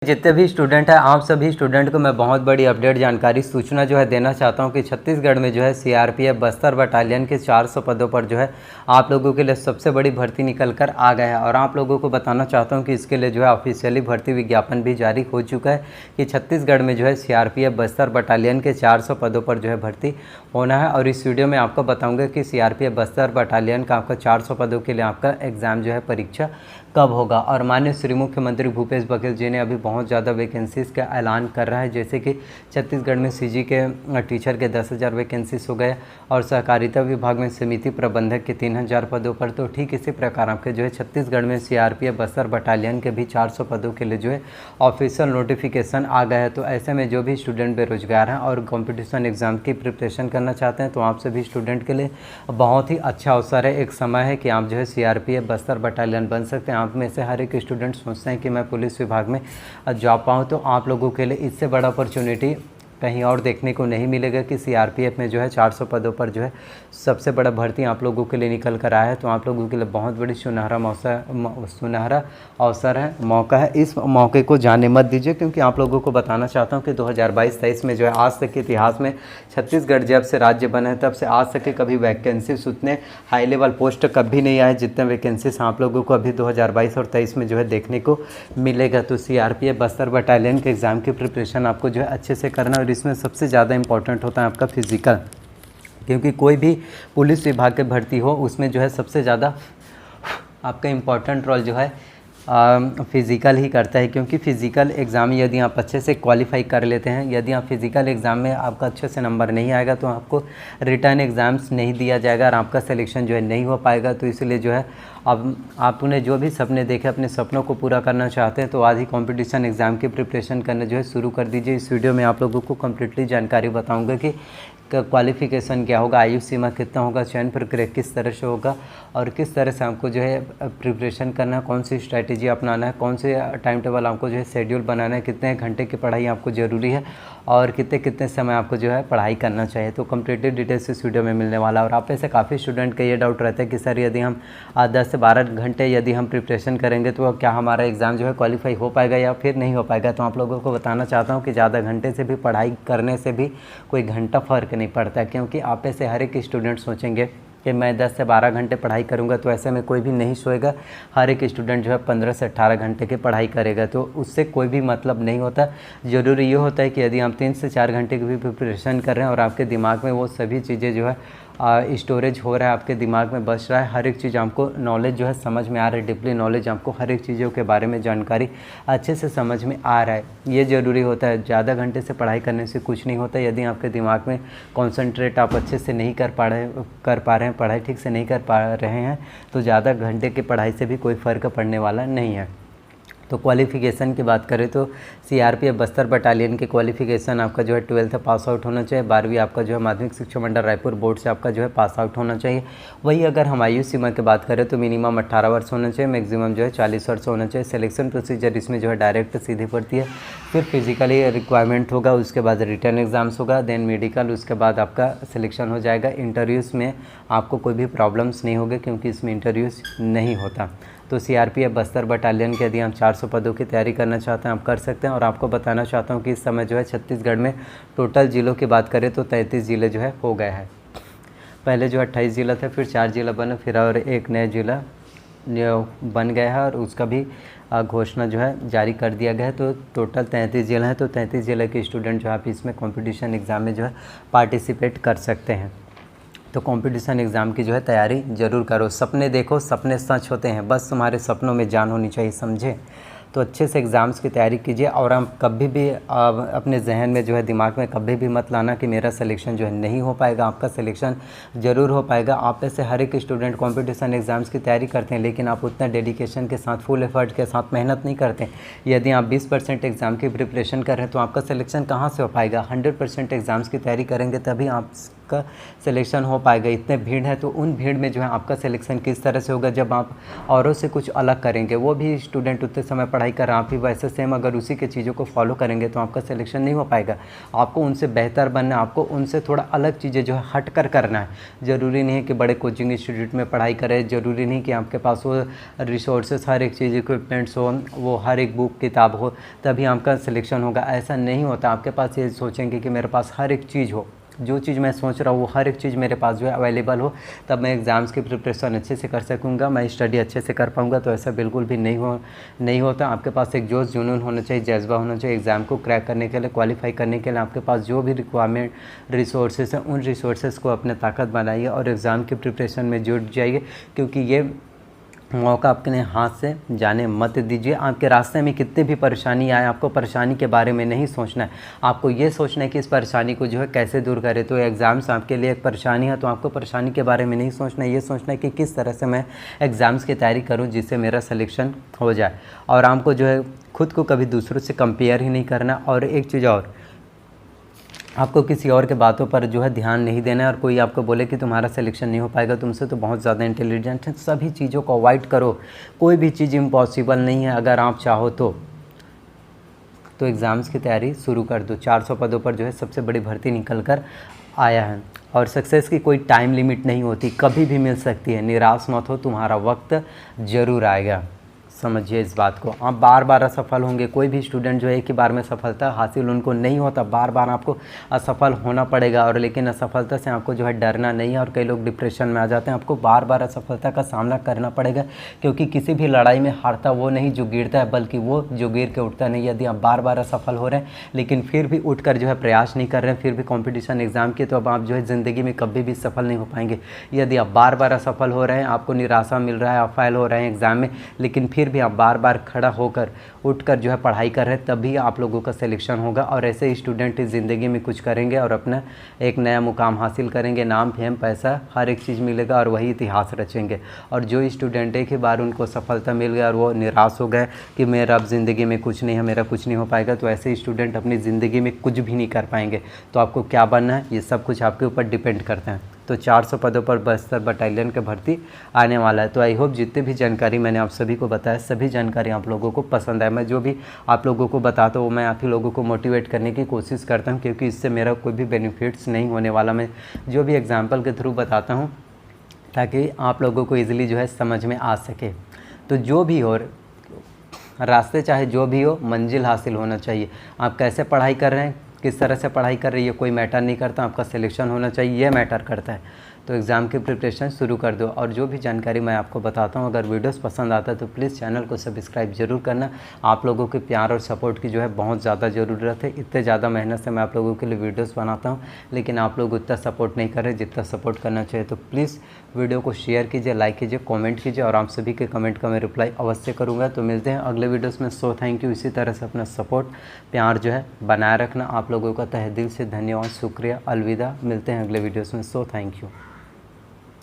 जितने भी स्टूडेंट हैं, आप सभी स्टूडेंट को मैं बहुत बड़ी अपडेट जानकारी सूचना जो है देना चाहता हूं कि छत्तीसगढ़ में जो है सीआरपीएफ बस्तर बटालियन के 400 पदों पर जो है आप लोगों के लिए सबसे बड़ी भर्ती निकल कर आ गया है। और आप लोगों को बताना चाहता हूं कि इसके लिए जो है ऑफिशियली भर्ती विज्ञापन भी जारी हो चुका है कि छत्तीसगढ़ में जो है सीआरपीएफ बस्तर बटालियन के 400 पदों पर जो है भर्ती होना है। और इस वीडियो में आपको बताऊँगा कि सीआरपीएफ बस्तर बटालियन का आपका 400 पदों के लिए आपका एग्ज़ाम जो है परीक्षा कब होगा। और माननीय श्री मुख्यमंत्री भूपेश बघेल जी ने अभी बहुत ज़्यादा वैकेंसीज़ का ऐलान कर रहा है, जैसे कि छत्तीसगढ़ में सीजी के टीचर के 10,000 वैकेंसीज हो गए और सहकारिता विभाग में समिति प्रबंधक के 3,000 पदों पर। तो ठीक इसी प्रकार आपके जो है छत्तीसगढ़ में सीआरपीएफ बस्तर बटालियन के भी 400 पदों के लिए जो है ऑफिशियल नोटिफिकेशन आ गया है। तो ऐसे में जो भी स्टूडेंट बेरोजगार हैं और कॉम्पिटिशन एग्ज़ाम की प्रिपरेशन करना चाहते हैं, तो आप सभी स्टूडेंट के लिए बहुत ही अच्छा अवसर है, एक समय है कि आप जो है सीआरपीएफ बस्तर बटालियन बन सकते हैं। आप में से हर एक स्टूडेंट सोचते हैं कि मैं पुलिस विभाग में जॉब पाऊँ, तो आप लोगों के लिए इससे बड़ा अपॉर्चुनिटी कहीं और देखने को नहीं मिलेगा कि सीआरपीएफ में जो है 400 पदों पर जो है सबसे बड़ा भर्ती आप लोगों के लिए निकल कर आया है। तो आप लोगों के लिए बहुत बड़ी सुनहरा अवसर है, मौका है। इस मौके को जाने मत दीजिए, क्योंकि आप लोगों को बताना चाहता हूं कि 2022-23 में जो है आज तक के इतिहास में छत्तीसगढ़ जब से राज्य बना है तब से आज तक के कभी वैकेंसीज उतने हाई लेवल पोस्ट कभी नहीं आए जितने वैकेंसीज आप लोगों को अभी 2022 और 23 में जो है देखने को मिलेगा। तो सीआरपीएफ बस्तर बटालियन के एग्ज़ाम की प्रिपरेशन आपको जो है अच्छे से करना, और इसमें सबसे ज़्यादा इंपॉर्टेंट होता है आपका फिज़िकल, क्योंकि कोई भी पुलिस विभाग के भर्ती हो उसमें जो है सबसे ज़्यादा आपका इम्पॉर्टेंट रोल जो है फ़िज़िकल ही करता है। क्योंकि फ़िज़िकल एग्ज़ाम यदि आप अच्छे से क्वालिफाई कर लेते हैं, यदि आप फ़िज़िकल एग्ज़ाम में आपका अच्छे से नंबर नहीं आएगा तो आपको रिटर्न एग्ज़ाम्स नहीं दिया जाएगा और आपका सिलेक्शन जो है नहीं हो पाएगा। तो इसलिए जो है अब आपने जो भी सपने देखे, अपने सपनों को पूरा करना चाहते हैं, तो आज ही कॉम्पिटिशन एग्ज़ाम की प्रिपरेशन करना जो है शुरू कर दीजिए। इस वीडियो में आप लोगों को कम्प्लीटली जानकारी बताऊँगा कि क्वालिफ़िकेशन क्या होगा, आयु सीमा कितना होगा, चयन प्रक्रिया किस तरह से होगा और किस तरह से आपको जो है प्रिपरेशन करना है, कौन सी स्ट्रैटेजी अपनाना है, कौन से टाइम टेबल आपको जो है शेड्यूल बनाना है, कितने घंटे की पढ़ाई आपको ज़रूरी है और कितने कितने समय आपको जो है पढ़ाई करना चाहिए। तो कंप्लीटेड डिटेल्स इस वीडियो में मिलने वाला है। और आप ऐसे काफ़ी स्टूडेंट का ये डाउट रहता है कि सर यदि हम 10 से 12 घंटे यदि हम प्रिपरेशन करेंगे तो क्या हमारा एग्ज़ाम जो है क्वालिफाई हो पाएगा या फिर नहीं हो पाएगा। तो आप लोगों को बताना चाहता हूँ कि ज़्यादा घंटे से भी पढ़ाई करने से भी कोई घंटा फ़र्क नहीं पड़ता, क्योंकि आप ऐसे हर एक स्टूडेंट सोचेंगे कि मैं 10 से 12 घंटे पढ़ाई करूंगा, तो ऐसे में कोई भी नहीं सोएगा। हर एक स्टूडेंट जो है 15 से 18 घंटे की पढ़ाई करेगा, तो उससे कोई भी मतलब नहीं होता। ज़रूरी ये होता है कि यदि आप 3 से 4 घंटे की भी प्रिपरेशन कर रहे हैं और आपके दिमाग में वो सभी चीज़ें जो है स्टोरेज हो रहा है, आपके दिमाग में बच रहा है, हर एक चीज़ आपको नॉलेज जो है समझ में आ रहा है, डीपली नॉलेज आपको हर एक चीज़ों के बारे में जानकारी अच्छे से समझ में आ रहा है, ये ज़रूरी होता है। ज़्यादा घंटे से पढ़ाई करने से कुछ नहीं होता। यदि आपके दिमाग में कॉन्सेंट्रेट आप अच्छे से नहीं कर पा रहे हैं, पढ़ाई ठीक से नहीं कर पा रहे हैं, तो ज़्यादा घंटे की पढ़ाई से भी कोई फ़र्क पड़ने वाला नहीं है। तो क्वालिफ़िकेशन की बात करें तो सीआरपीएफ बस्तर बटालियन की क्वालिफ़िकेशन आपका जो है 12th पास आउट होना चाहिए। 12वीं आपका जो है माध्यमिक शिक्षा मंडल रायपुर बोर्ड से आपका जो है पास आउट होना चाहिए। वही अगर हम आयु सीमा की बात करें तो मिनिमम 18 वर्ष होना चाहिए, मैक्सिमम जो है 40 वर्ष होना चाहिए। सिलेक्शन प्रोसीजर इसमें जो है डायरेक्ट सीधी पड़ती है, फिर फिजिकली रिक्वायरमेंट होगा, उसके बाद रिटर्न एग्ज़ाम्स होगा, देन मेडिकल, उसके बाद आपका सिलेक्शन हो जाएगा। इंटरव्यूज़ में आपको कोई भी प्रॉब्लम्स नहीं होगी, क्योंकि इसमें इंटरव्यूज़ नहीं होता। तो सीआरपीएफ बस्तर बटालियन के यदि हम 400 पदों की तैयारी करना चाहते हैं आप कर सकते हैं। और आपको बताना चाहता हूं कि इस समय जो है छत्तीसगढ़ में टोटल ज़िलों की बात करें तो 33 ज़िले जो है हो गए हैं। पहले जो 28 ज़िला थे, फिर 4 ज़िला बने, फिर और एक नया ज़िला बन गया है और उसका भी घोषणा जो है जारी कर दिया गया है। तो टोटल 33 ज़िले हैं। तो 33 ज़िले के स्टूडेंट जो आप इसमें कॉम्पिटिशन एग्ज़ाम में जो है पार्टिसिपेट कर सकते हैं। तो कंपटीशन एग्ज़ाम की जो है तैयारी ज़रूर करो। सपने देखो, सपने सच होते हैं, बस तुम्हारे सपनों में जान होनी चाहिए, समझे। तो अच्छे से एग्ज़ाम्स की तैयारी कीजिए। और हम कभी भी अपने जहन में जो है दिमाग में कभी भी मत लाना कि मेरा सिलेक्शन जो है नहीं हो पाएगा। आपका सिलेक्शन ज़रूर हो पाएगा। आप ऐसे हर एक स्टूडेंट कंपटीशन एग्ज़ाम्स की तैयारी करते हैं, लेकिन आप उतना डेडिकेशन के साथ, फुल एफर्ट के साथ मेहनत नहीं करते। यदि आप 20% एग्ज़ाम की प्रिपरेशन कर रहे हैं तो आपका सिलेक्शन कहाँ से हो पाएगा। 100% एग्ज़ाम्स की तैयारी करेंगे तभी आपका सिलेक्शन हो पाएगा। इतने भीड़ है तो उन भीड़ में जो है आपका सिलेक्शन किस तरह से होगा जब आप औरों से कुछ अलग करेंगे। वो भी स्टूडेंट उतने समय पढ़ाई कर रहे हैं आप भी वैसे सेम अगर उसी के चीज़ों को फॉलो करेंगे तो आपका सिलेक्शन नहीं हो पाएगा। आपको उनसे बेहतर बनना है, आपको उनसे थोड़ा अलग चीज़ें जो है हट कर करना है। ज़रूरी नहीं है कि बड़े कोचिंग इंस्टीट्यूट में पढ़ाई करें, ज़रूरी नहीं कि आपके पास वो रिसोर्सेस हर एक चीज़ इक्विपमेंट्स हो, वो हर एक बुक किताब हो तभी आपका सिलेक्शन होगा, ऐसा नहीं होता। आपके पास ये सोचेंगे कि मेरे पास हर एक चीज़ हो, जो चीज़ मैं सोच रहा हूँ वो हर एक चीज़ मेरे पास जो है अवेलेबल हो, तब मैं एग्ज़ाम्स की प्रिपरेशन अच्छे से कर सकूँगा, मैं स्टडी अच्छे से कर पाऊँगा। तो ऐसा बिल्कुल भी नहीं होता। आपके पास एक जोश जुनून होना चाहिए, जज्बा होना चाहिए एग्ज़ाम को क्रैक करने के लिए, क्वालिफाई करने के लिए। आपके पास जो भी रिक्वायरमेंट रिसोर्सेज हैं उन रिसोर्सेज को अपने ताकत बनाइए और एग्ज़ाम की प्रिपरेशन में जुट जाइए, क्योंकि ये मौका अपने हाथ से जाने मत दीजिए। आपके रास्ते में कितनी भी परेशानी आए, आपको परेशानी के बारे में नहीं सोचना है, आपको ये सोचना है कि इस परेशानी को जो है कैसे दूर करें। तो एग्ज़ाम्स आपके लिए एक परेशानी है तो आपको परेशानी के बारे में नहीं सोचना है, ये सोचना है कि किस तरह से मैं एग्ज़ाम्स की तैयारी करूं जिससे मेरा सिलेक्शन हो जाए। और आपको जो है खुद को कभी दूसरों से कंपेयर ही नहीं करना। और एक चीज़ और, आपको किसी और के बातों पर जो है ध्यान नहीं देना है। और कोई आपको बोले कि तुम्हारा सिलेक्शन नहीं हो पाएगा, तुमसे तो बहुत ज़्यादा इंटेलिजेंट है, सभी चीज़ों को अवॉइड करो। कोई भी चीज़ इम्पॉसिबल नहीं है, अगर आप चाहो तो एग्ज़ाम्स की तैयारी शुरू कर दो। 400 पदों पर जो है सबसे बड़ी भर्ती निकल कर आया है। और सक्सेस की कोई टाइम लिमिट नहीं होती, कभी भी मिल सकती है। निराश मत हो, तुम्हारा वक्त ज़रूर आएगा, समझिए इस बात को। आप बार बार असफल होंगे, कोई भी स्टूडेंट जो है एक ही बार में सफलता हासिल उनको नहीं होता, बार बार आपको असफल होना पड़ेगा। और लेकिन असफलता से आपको जो है डरना नहीं है। और कई लोग डिप्रेशन में आ जाते हैं, आपको बार बार असफलता का सामना करना पड़ेगा, क्योंकि किसी भी लड़ाई में हारता वो नहीं जो गिरता है, बल्कि वो जो गिर के उठता नहीं। यदि आप बार बार असफल हो रहे हैं लेकिन फिर भी उठ कर जो है प्रयास नहीं कर रहे हैं, फिर भी कॉम्पिटिशन एग्ज़ाम की, तो अब आप जो है ज़िंदगी में कभी भी सफल नहीं हो पाएंगे। यदि आप बार बार असफल हो रहे हैं, आपको निराशा मिल रहा है, आप फेल हो रहे हैं एग्ज़ाम में, लेकिन फिर भी आप बार बार खड़ा होकर उठकर जो है पढ़ाई कर रहे हैं, तभी आप लोगों का सिलेक्शन होगा। और ऐसे ही स्टूडेंट इस ज़िंदगी में कुछ करेंगे और अपना एक नया मुकाम हासिल करेंगे, नाम फेम पैसा हर एक चीज़ मिलेगा और वही इतिहास रचेंगे। और जो स्टूडेंट एक ही बार उनको सफलता मिल गया और वो निराश हो गए कि मेरा अब ज़िंदगी में कुछ नहीं है, मेरा कुछ नहीं हो पाएगा, तो ऐसे स्टूडेंट अपनी ज़िंदगी में कुछ भी नहीं कर पाएंगे। तो आपको क्या बनना है ये सब कुछ आपके ऊपर डिपेंड करता है। तो 400 पदों पर बस्तर बटालियन का भर्ती आने वाला है। तो आई होप जितने भी जानकारी मैंने आप सभी को बताया, सभी जानकारी आप लोगों को पसंद आए। मैं जो भी आप लोगों को बताता हूँ मैं आप ही लोगों को मोटिवेट करने की कोशिश करता हूँ, क्योंकि इससे मेरा कोई भी बेनिफिट्स नहीं होने वाला। मैं जो भी एग्जाम्पल के थ्रू बताता हूँ ताकि आप लोगों को ईजिली जो है समझ में आ सके। तो जो भी हो रास्ते चाहे जो भी हो, मंजिल हासिल होना चाहिए। आप कैसे पढ़ाई कर रहे हैं, किस तरह से पढ़ाई कर रही है, कोई मैटर नहीं करता, आपका सिलेक्शन होना चाहिए, ये मैटर करता है। तो एग्ज़ाम की प्रिपरेशन शुरू कर दो। और जो भी जानकारी मैं आपको बताता हूँ, अगर वीडियोस पसंद आता है तो प्लीज़ चैनल को सब्सक्राइब जरूर करना। आप लोगों के प्यार और सपोर्ट की जो है बहुत ज़्यादा ज़रूरत है। इतने ज़्यादा मेहनत से मैं आप लोगों के लिए वीडियोस बनाता हूँ, लेकिन आप लोग उतना सपोर्ट नहीं कर रहे जितना सपोर्ट करना चाहिए। तो प्लीज़ वीडियो को शेयर कीजिए, लाइक कीजिए, कॉमेंट कीजिए, और आप सभी के कमेंट का मैं रिप्लाई अवश्य करूँगा। तो मिलते हैं अगले वीडियोज़ में। So thank you. इसी तरह से अपना सपोर्ट प्यार जो है बनाए रखना। आप लोगों का तहे दिल से धन्यवाद, शुक्रिया, अलविदा। मिलते हैं अगले वीडियोज़ में। So thank you.